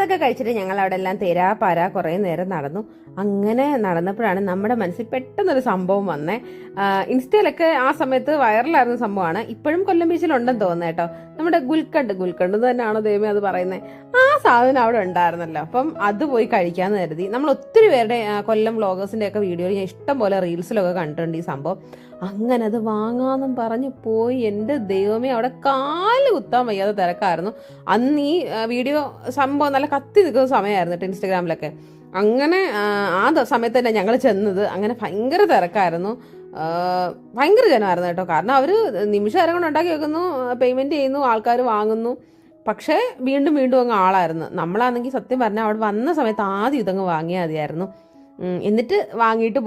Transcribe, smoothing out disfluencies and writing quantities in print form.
അതൊക്കെ കഴിച്ചിട്ട് ഞങ്ങൾ അവിടെ എല്ലാം പാര കുറേ നേരം നടന്നു. അങ്ങനെ നടന്നപ്പോഴാണ് നമ്മുടെ മനസ്സിൽ പെട്ടെന്നൊരു സംഭവം വന്നേ. ഇൻസ്റ്റയിലൊക്കെ ആ സമയത്ത് വൈറലായിരുന്ന സംഭവമാണ്. ഇപ്പോഴും കൊല്ലം ബീച്ചിലുണ്ടെന്ന് തോന്നുന്നു കേട്ടോ. നമ്മുടെ ഗുൽക്കണ്ട് തന്നെയാണോ ദൈവമേ അത് പറയുന്നത്, ആ സാധനം അവിടെ ഉണ്ടായിരുന്നല്ലോ. അപ്പം അത് പോയി കഴിക്കാമെന്ന് കരുതി. നമ്മൾ ഒത്തിരി പേരുടെ കൊല്ലം വ്ളോഗേഴ്സിൻ്റെ ഒക്കെ വീഡിയോയിൽ ഞാൻ ഇഷ്ടം പോലെ റീൽസിലൊക്കെ കണ്ടിട്ടുണ്ട് ഈ സംഭവം. അങ്ങനെ അത് വാങ്ങാമെന്നും പറഞ്ഞ് പോയി. എൻ്റെ ദൈവമേ, അവിടെ കാല് കുത്താൻ വയ്യാതെ തിരക്കായിരുന്നു. അന്ന് ഈ വീഡിയോ സംഭവം നല്ല കത്തി നിൽക്കുന്ന സമയമായിരുന്നു കേട്ടോ ഇൻസ്റ്റഗ്രാമിലൊക്കെ. അങ്ങനെ ആ സമയത്ത് തന്നെ ഞങ്ങൾ ചെന്നത്. അങ്ങനെ ഭയങ്കര തിരക്കായിരുന്നു, ഭയങ്കര ജനമായിരുന്നു കേട്ടോ. കാരണം അവർ നിമിഷം കൊണ്ട് ഉണ്ടാക്കി വെക്കുന്നു, പേയ്മെൻറ്റ് ചെയ്യുന്നു, ആൾക്കാർ വാങ്ങുന്നു. പക്ഷേ വീണ്ടും വീണ്ടും അങ്ങ് ആളായിരുന്നു. നമ്മളാണെങ്കിൽ സത്യം പറഞ്ഞാൽ അവിടെ വന്ന സമയത്ത് ആദ്യം ഇതങ്ങ് വാങ്ങിയാൽ മതിയായിരുന്നു. എന്നിട്ട് വാങ്ങിയിട്ട്